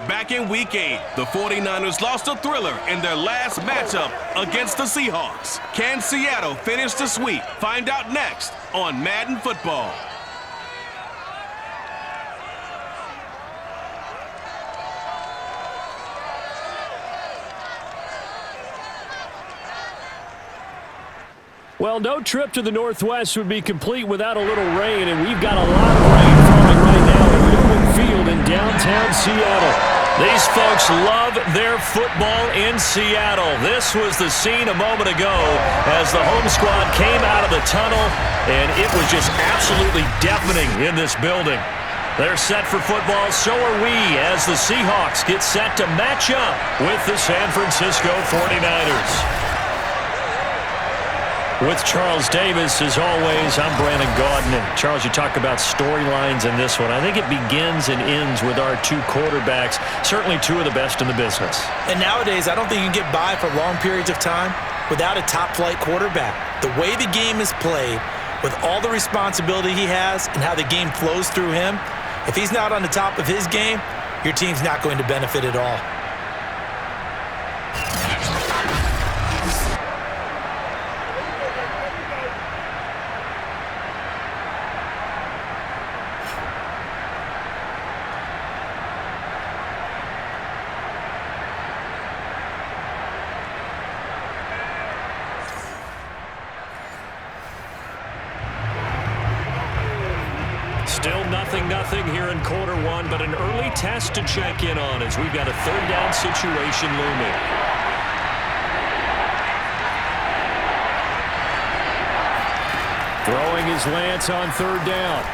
Back in Week 8, the 49ers lost a thriller in their last matchup against the Seahawks. Can Seattle finish the sweep? Find out next on Madden Football. Well, no trip to the Northwest would be complete without a little rain, and we've got a lot of rain falling right now at Lumen Field in downtown Seattle. These folks love their football in Seattle. This was the scene a moment ago as the home squad came out of the tunnel, and it was just absolutely deafening in this building. They're set for football, so are we, as the Seahawks get set to match up with the San Francisco 49ers. With Charles Davis, as always, I'm Brandon Gaudin. And Charles, you talk about storylines in this one. I think it begins and ends with our two quarterbacks, certainly two of the best in the business. And nowadays, I don't think you can get by for long periods of time without a top-flight quarterback. The way the game is played, with all the responsibility he has and how the game flows through him, if he's not on the top of his game, your team's not going to benefit at all. Still nothing here in quarter one, but an early test to check in on as we've got a third down situation looming. Throwing his Lance on third down.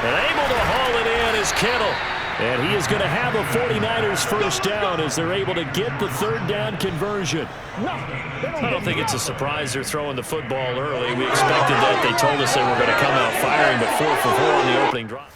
And able to haul it in is Kittle. And he is going to have a 49ers first down as they're able to get the third down conversion. I don't think it's a surprise they're throwing the football early. We expected that. They told us they were going to come out firing, but 4 for 4 on the opening drive.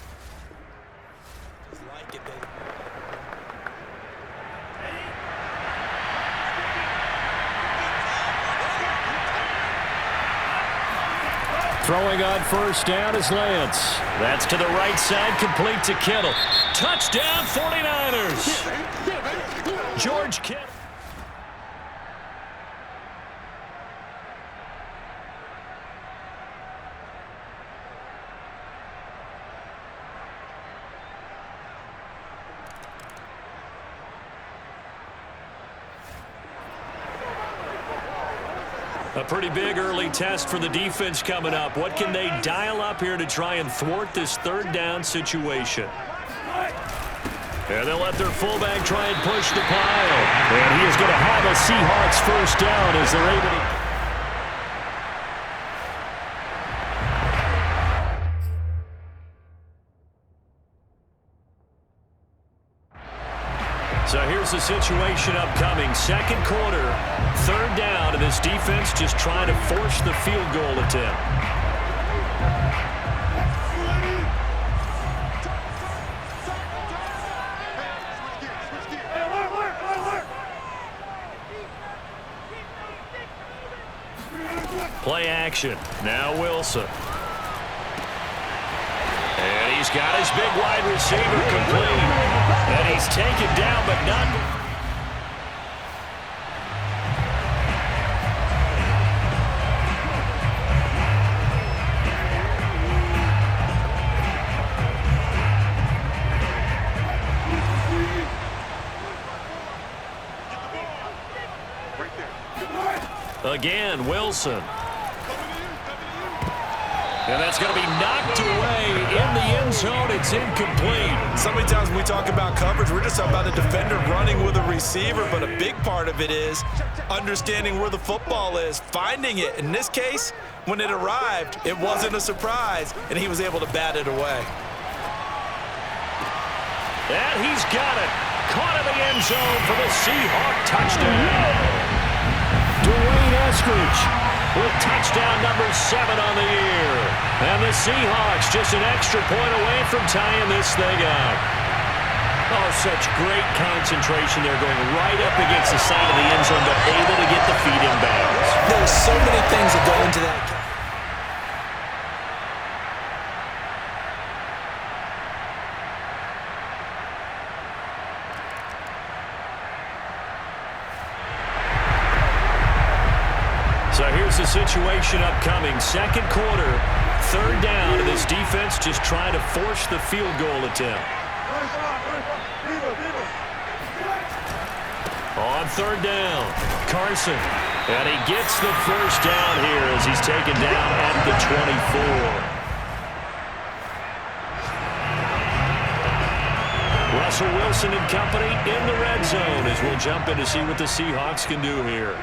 Throwing on first down is Lance. That's to the right side, complete to Kittle. Touchdown, 49ers. George Kittle. A pretty big early test for the defense coming up. What can they dial up here to try and thwart this third down situation? And they'll let their fullback try and push the pile. And he is going to have a Seahawks first down as they're able to... So here's the situation upcoming. Second quarter, third down, and this defense just trying to force the field goal attempt. Play action. Now Wilson. And he's got his big wide receiver complete. And he's taken down, but not... Again, Wilson. And that's going to be knocked away in the end zone. It's incomplete. So many times when we talk about coverage, we're just talking about a defender running with a receiver, but a big part of it is understanding where the football is, finding it. In this case, when it arrived, it wasn't a surprise, and he was able to bat it away. And he's got it. Caught in the end zone for the Seahawk touchdown. Dwayne Eskridge with touchdown number 7 on the year. And the Seahawks just an extra point away from tying this thing up. Oh, such great concentration there, going right up against the side of the end zone, but able to get the feet in bounds. There's so many things that go into that. So here's the situation upcoming. Second quarter, third down, and this defense just trying to force the field goal attempt. On third down, Carson. And he gets the first down here as he's taken down at the 24. Russell Wilson and company in the red zone as we'll jump in to see what the Seahawks can do here.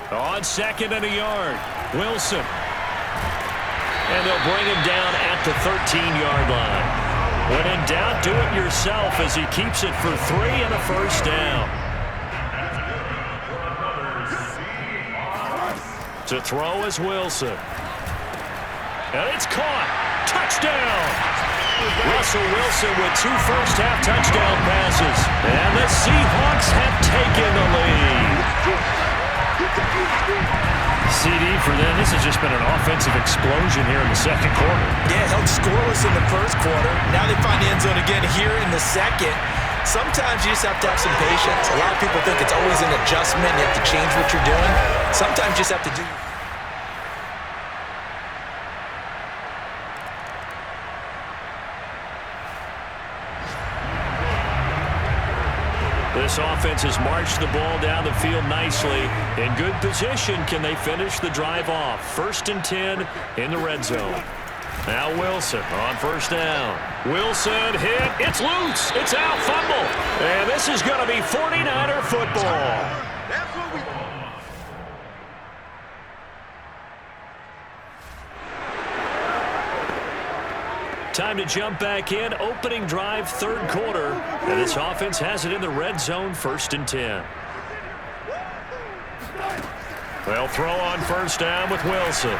On second and a yard, Wilson. And they'll bring him down at the 13-yard line. When in doubt, do it yourself as he keeps it for 3 and a first down. To throw is Wilson. And it's caught. Touchdown! Russell Wilson with 2 first-half touchdown passes. And the Seahawks have taken the lead. CD for them. This has just been an offensive explosion here in the second quarter. Yeah, held scoreless in the first quarter. Now they find the end zone again here in the second. Sometimes you just have to have some patience. A lot of people think it's always an adjustment. You have to change what you're doing. Sometimes you just have to do... This offense has marched the ball down the field nicely. In good position, can they finish the drive off? 1st and 10 in the red zone. Now Wilson on first down. Wilson hit. It's loose. It's out. Fumble. And this is going to be 49er football. Time to jump back in. Opening drive, third quarter. And this offense has it in the red zone, 1st and 10. They'll throw on first down with Wilson.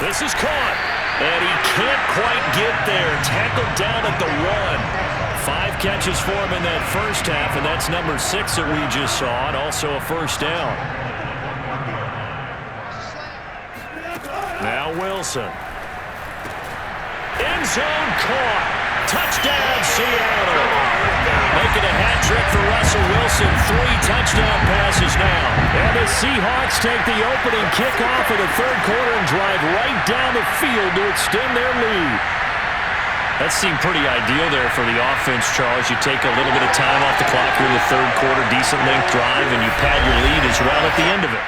This is caught. And he can't quite get there. Tackled down at the 1. 5 catches for him in that first half, and that's number 6 that we just saw, and also a first down. Now Wilson. End zone caught. Touchdown, Seattle. Making a hat trick for Russell Wilson. 3 touchdown passes now. And the Seahawks take the opening kickoff of the third quarter and drive right down the field to extend their lead. That seemed pretty ideal there for the offense, Charles. You take a little bit of time off the clock here in the third quarter, decent length drive, and you pad your lead as well at the end of it.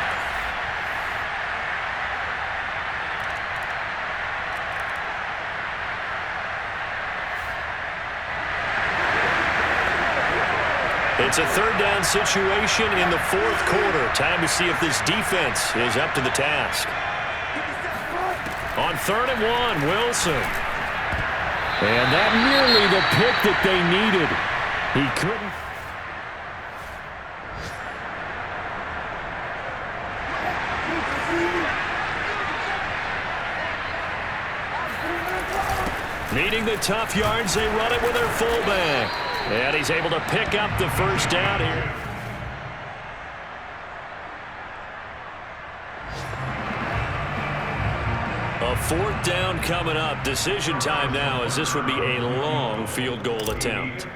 It's a third down situation in the fourth quarter. Time to see if this defense is up to the task. On 3rd and 1, Wilson. And that nearly the pick that they needed. He couldn't. Needing the tough yards, they run it with their fullback. And he's able to pick up the first down here. A 4th down coming up. Decision time now, as this would be a long field goal attempt.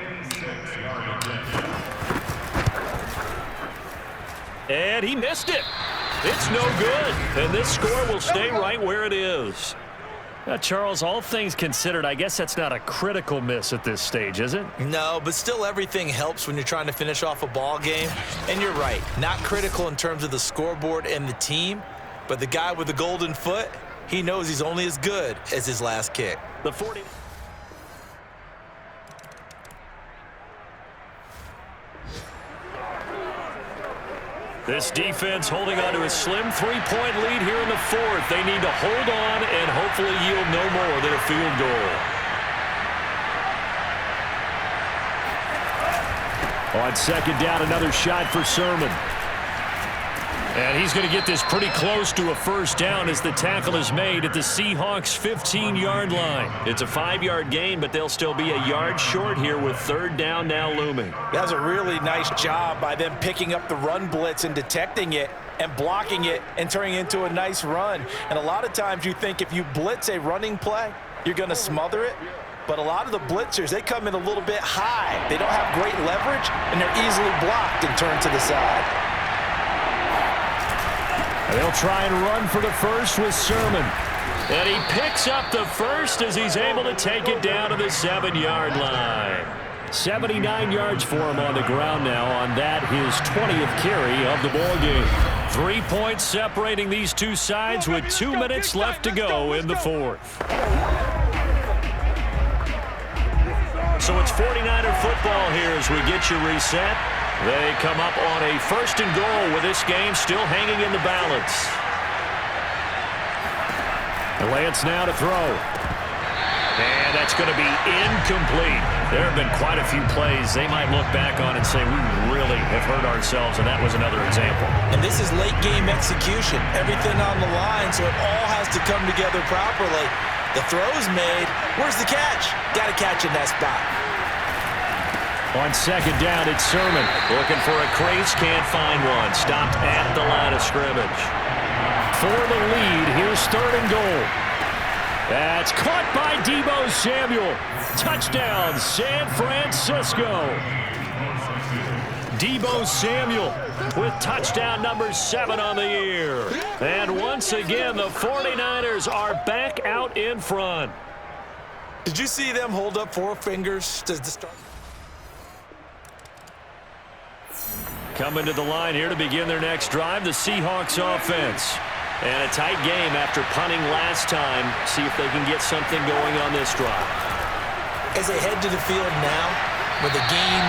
And he missed it. It's no good. And this score will stay right where it is. Charles, all things considered, I guess that's not a critical miss at this stage, is it? No, but still everything helps when you're trying to finish off a ball game. And you're right, not critical in terms of the scoreboard and the team, but the guy with the golden foot, he knows he's only as good as his last kick. The 40. This defense holding on to a slim 3-point lead here in the fourth. They need to hold on and hopefully yield no more than a field goal. On 2nd down, another shot for Sermon. And he's going to get this pretty close to a first down as the tackle is made at the Seahawks' 15-yard line. It's a 5-yard gain, but they'll still be a yard short here with 3rd down now looming. That was a really nice job by them picking up the run blitz and detecting it and blocking it and turning it into a nice run. And a lot of times you think if you blitz a running play, you're going to smother it. But a lot of the blitzers, they come in a little bit high. They don't have great leverage, and they're easily blocked and turned to the side. They'll try and run for the first with Sermon. And he picks up the first as he's able to take it down to the 7-yard line. 79 yards for him on the ground now on that, his 20th carry of the ballgame. 3 points separating these two sides with 2 minutes left to go in the fourth. So it's 49er football here as we get you reset. They come up on a 1st and goal with this game still hanging in the balance. The Lance now to throw. And that's going to be incomplete. There have been quite a few plays they might look back on and say, we really have hurt ourselves, and that was another example. And this is late game execution. Everything on the line, so it all has to come together properly. The throw's made. Where's the catch? Got to catch in that spot. On 2nd down, it's Sermon. Looking for a crease, can't find one. Stopped at the line of scrimmage. For the lead, here's 3rd and goal. That's caught by Deebo Samuel. Touchdown, San Francisco. Deebo Samuel with touchdown number 7 on the year. And once again, the 49ers are back out in front. Did you see them hold up 4 fingers to the start? Coming to the line here to begin their next drive, the Seahawks offense. And a tight game after punting last time. See if they can get something going on this drive. As they head to the field now, with the game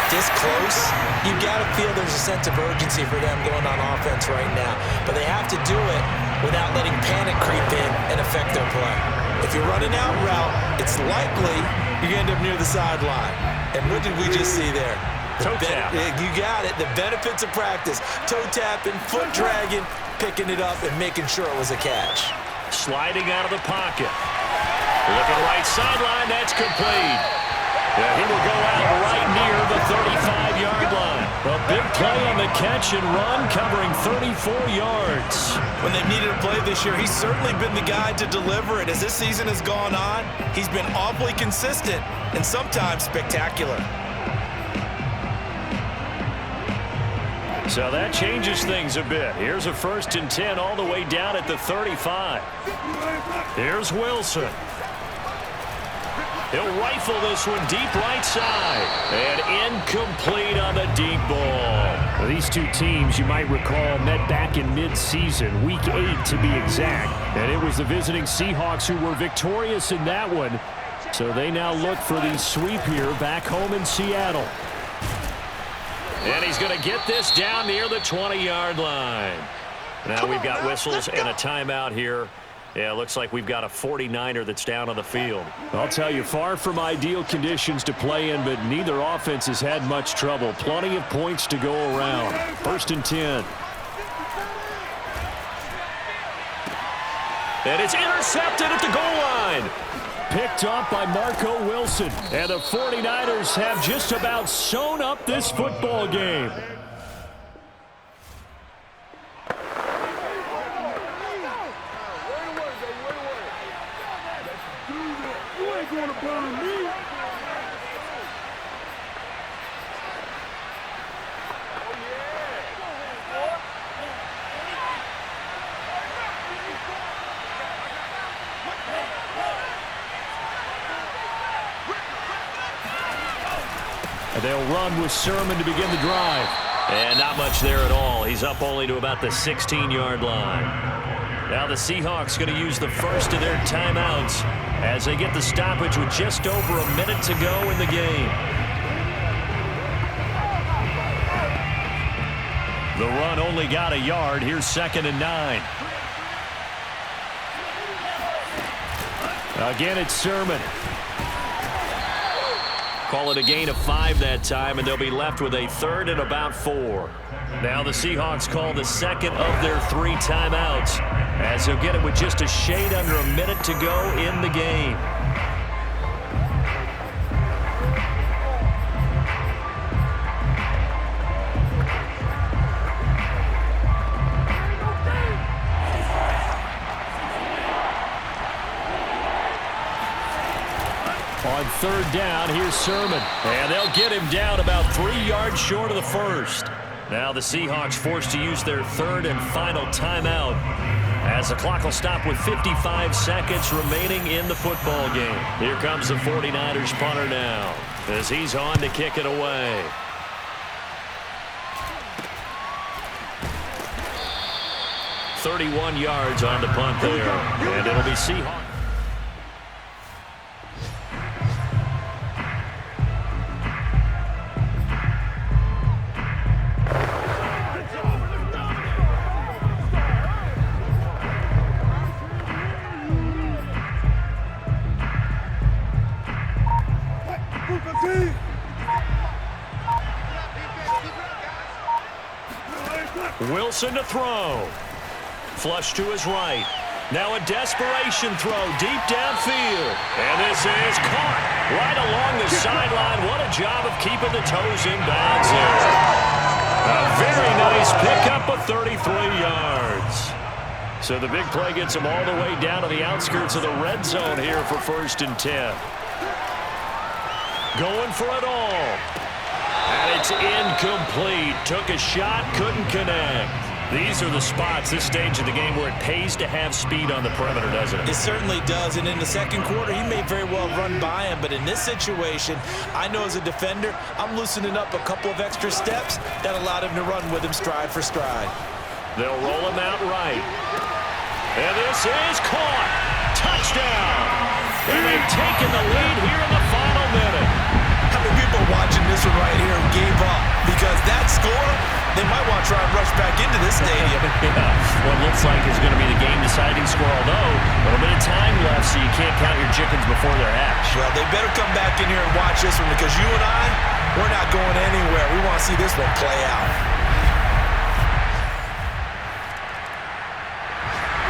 this close, you've got to feel there's a sense of urgency for them going on offense right now. But they have to do it without letting panic creep in and affect their play. If you're running out route, it's likely you're going to end up near the sideline. And what did we just see there? Toe tap. You got it. The benefits of practice. Toe tapping, foot dragging, picking it up, and making sure it was a catch. Sliding out of the pocket. Looking right sideline. That's complete. Yeah, he will go out right near the 35-yard line. A big play on the catch and run, covering 34 yards. When they've needed a play this year, he's certainly been the guy to deliver it. As this season has gone on, he's been awfully consistent and sometimes spectacular. So that changes things a bit. Here's a 1st and 10 all the way down at the 35. Here's Wilson. He'll rifle this one deep right side. And incomplete on the deep ball. Well, these two teams, you might recall, met back in mid-season, Week 8 to be exact. And it was the visiting Seahawks who were victorious in that one. So they now look for the sweep here back home in Seattle. And he's going to get this down near the 20-yard line. Now we've got whistles and a timeout here. Yeah, it looks like we've got a 49er that's down on the field. I'll tell you, far from ideal conditions to play in, but neither offense has had much trouble. Plenty of points to go around. 1st and 10. And it's intercepted at the goal line. Picked up by Marco Wilson. And the 49ers have just about sewn up this football game. They'll run with Sermon to begin the drive. And not much there at all. He's up only to about the 16-yard line. Now the Seahawks going to use the first of their timeouts as they get the stoppage with just over a minute to go in the game. The run only got a yard. Here's 2nd and 9. Again, it's Sermon. Call it a gain of 5 that time, and they'll be left with a 3rd and about 4. Now the Seahawks call the second of their 3 timeouts as they'll get it with just a shade under a minute to go in the game. On 3rd down, here's Sermon. And they'll get him down about 3 yards short of the first. Now the Seahawks forced to use their 3rd and final timeout as the clock will stop with 55 seconds remaining in the football game. Here comes the 49ers punter now as he's on to kick it away. .31 yards on the punt there, and it'll be Seahawks. Wilson to throw. Flush to his right. Now a desperation throw deep downfield. And this is caught right along the sideline. What a job of keeping the toes in bounds there. A very nice pickup of 33 yards. So the big play gets him all the way down to the outskirts of the red zone here for 1st and 10. Going for it all. And it's incomplete. Took a shot, couldn't connect. These are the spots, this stage of the game, where it pays to have speed on the perimeter, doesn't it? It certainly does, and in the second quarter, he may very well run by him, but in this situation, I know as a defender, I'm loosening up a couple of extra steps that allowed him to run with him stride for stride. They'll roll him out right. And this is caught. Touchdown. And they've taken the lead here in the final minute. How many people watching this one right here gave up? Because that score, they might want to try and rush back into this stadium. Yeah, what looks like is going to be the game-deciding score, although a little bit of time left, so you can't count your chickens before they're hatched. Well, they better come back in here and watch this one because you and I, we're not going anywhere. We want to see this one play out.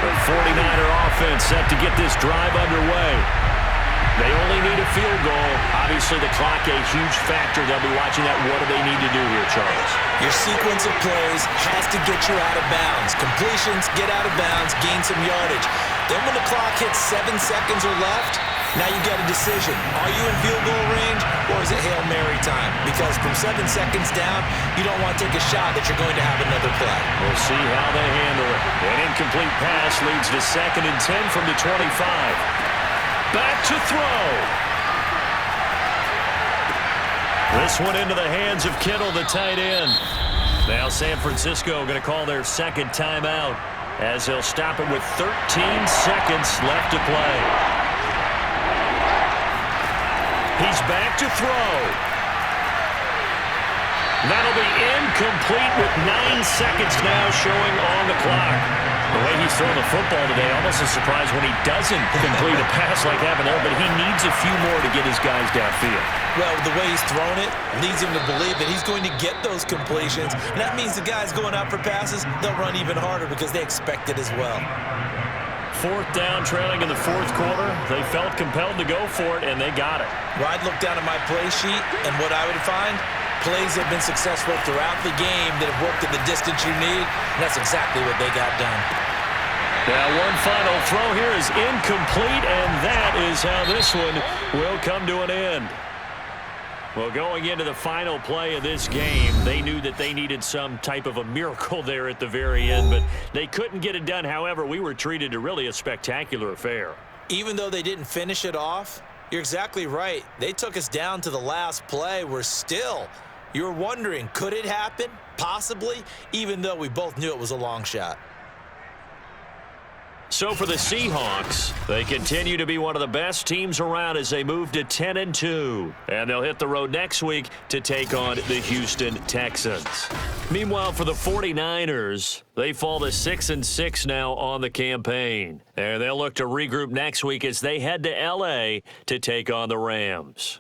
The 49er offense set to get this drive underway. They only need a field goal. Obviously, the clock a huge factor. They'll be watching that. What do they need to do here, Charles? Your sequence of plays has to get you out of bounds. Completions, get out of bounds, gain some yardage. Then when the clock hits 7 seconds or left, now you got a decision. Are you in field goal range or is it Hail Mary time? Because from 7 seconds down, you don't want to take a shot that you're going to have another play. We'll see how they handle it. An incomplete pass leads to 2nd and 10 from the 25. Back to throw. This one into the hands of Kittle, the tight end. Now San Francisco going to call their second timeout as they'll stop it with 13 seconds left to play. He's back to throw. That'll be incomplete with 9 seconds now showing on the clock. The way he's throwing the football today, almost a surprise when he doesn't complete a pass like that, but he needs a few more to get his guys downfield. Well, the way he's thrown it leads him to believe that he's going to get those completions. And that means the guys going out for passes, they'll run even harder because they expect it as well. 4th down, trailing in the 4th quarter. They felt compelled to go for it, and they got it. Well, I'd look down at my play sheet, and what I would find, plays have been successful throughout the game that have worked at the distance you need, and that's exactly what they got done. Now one final throw here is incomplete, and that is how this one will come to an end. Well, going into the final play of this game, they knew that they needed some type of a miracle there at the very end, but they couldn't get it done. However, we were treated to really a spectacular affair. Even though they didn't finish it off, you're exactly right. They took us down to the last play. We're still, you're wondering, could it happen? Possibly, even though we both knew it was a long shot. So for the Seahawks, they continue to be one of the best teams around as they move to 10-2. And they'll hit the road next week to take on the Houston Texans. Meanwhile, for the 49ers, they fall to 6-6 now on the campaign. And they'll look to regroup next week as they head to L.A. to take on the Rams.